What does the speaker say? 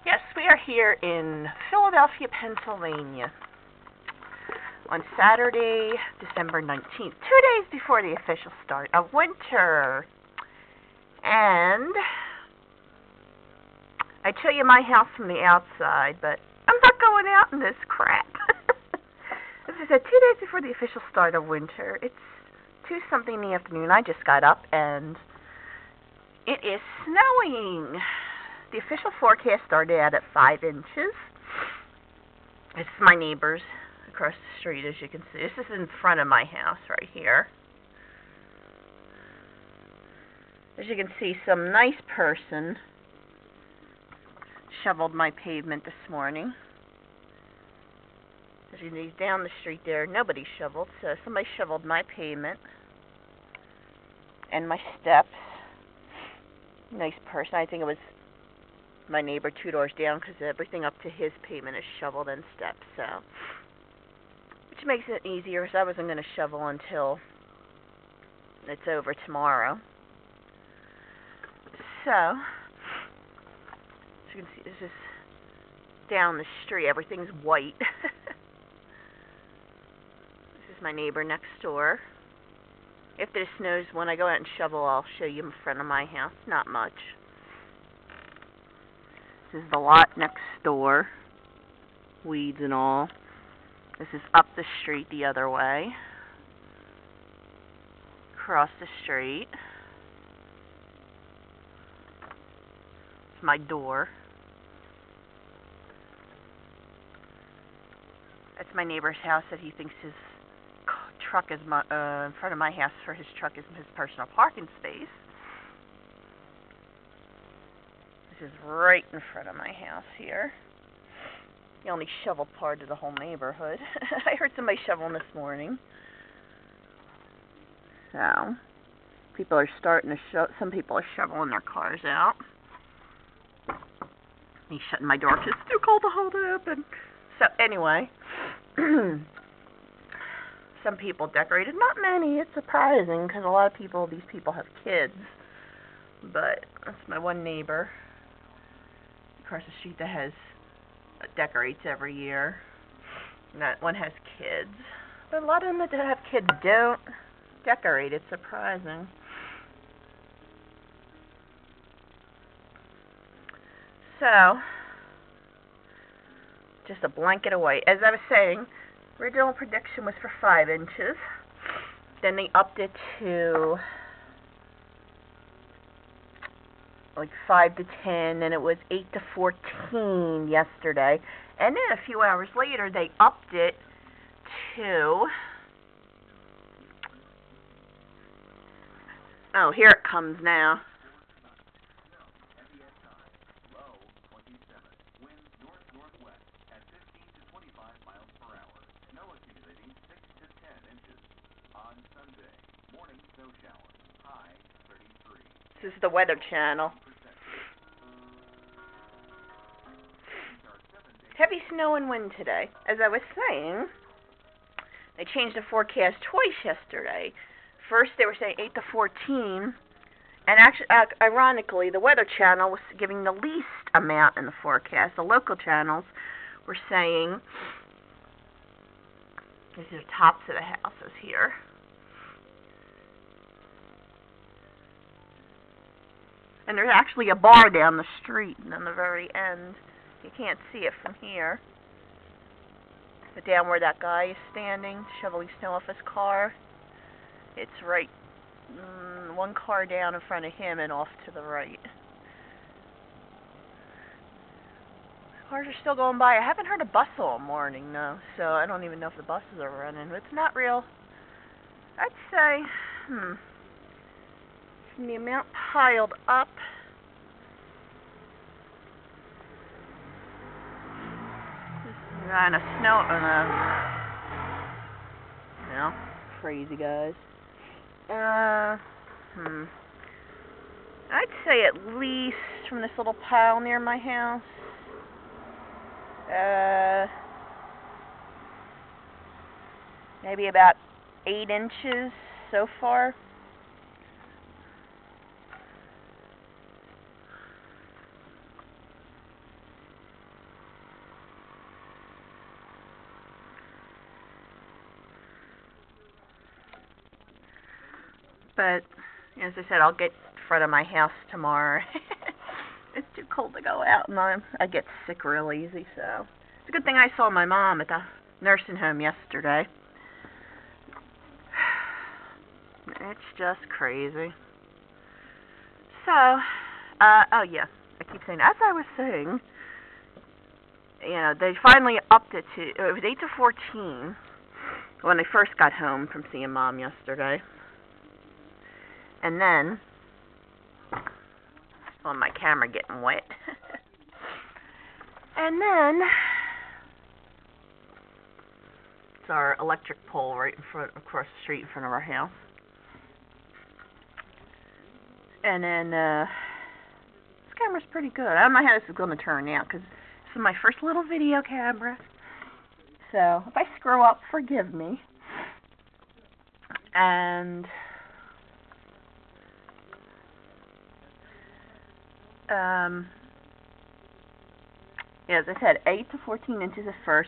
Yes, we are here in Philadelphia, Pennsylvania on Saturday, December 19th, 2 days before the official start of winter. And I show you my house from the outside, but I'm not going out in this crap. As I said, 2 days before the official start of winter. It's 2-something in the afternoon. I just got up and it is snowing. The official forecast started out at 5 inches. This is my neighbors across the street, as you can see. This is in front of my house right here. As you can see, some nice person shoveled my pavement this morning. As you can see, down the street there, nobody shoveled, so somebody shoveled my pavement and my steps. Nice person. I think it was my neighbor 2 doors down, because everything up to his pavement is shoveled and stepped, so, which makes it easier, because I wasn't going to shovel until it's over tomorrow. So, as you can see, this is down the street. Everything's white. This is my neighbor next door. If there snows, when I go out and shovel, I'll show you in front of my house. Not much. This is the lot next door, weeds and all. This is up the street the other way, across the street. It's my door. That's my neighbor's house that he thinks his truck is in front of my house for his truck is his personal parking space. This is right in front of my house here. The only shoveled part of the whole neighborhood. I heard somebody shoveling this morning. So, people are starting to some people are shoveling their cars out. He's shutting my door because it's too cold to hold it open. So, anyway, some people decorated. Not many. It's surprising because a lot of these people have kids. But that's my one neighbor across the street that decorates every year. And that one has kids. But a lot of them that have kids don't decorate. It's surprising. So, just a blanket of white. As I was saying, original prediction was for 5 inches. Then they upped it to like 5 to 10, and it was 8 to 14 yesterday. And then a few hours later, they upped it to, oh, here it comes now. This is the Weather Channel. Heavy snow and wind today. As I was saying, they changed the forecast twice yesterday. First, they were saying 8 to 14, and actually, ironically, the Weather Channel was giving the least amount in the forecast. The local channels were saying, these are the tops of the houses here. And there's actually a bar down the street, and on the very end, you can't see it from here. But down where that guy is standing, shoveling snow off his car, it's right, one car down in front of him and off to the right. Cars are still going by. I haven't heard a bus all morning, though, so I don't even know if the buses are running. But it's not real. I'd say, from the amount piled up, and a snow, crazy guys. I'd say at least from this little pile near my house, maybe about 8 inches so far. But, as I said, I'll get in front of my house tomorrow. It's too cold to go out, and I get sick real easy, so. It's a good thing I saw my mom at the nursing home yesterday. It's just crazy. So, oh yeah, I keep saying, as I was saying, you know, they finally upped it to, it was 8 to 14 when I first got home from seeing Mom yesterday. And then, well, my camera getting wet. And then, it's our electric pole right in front, across the street in front of our house. And then, this camera's pretty good. I don't know how this is going to turn out, because this is my first little video camera. So, if I screw up, forgive me. And, yeah, as I said, 8 to 14 inches at first.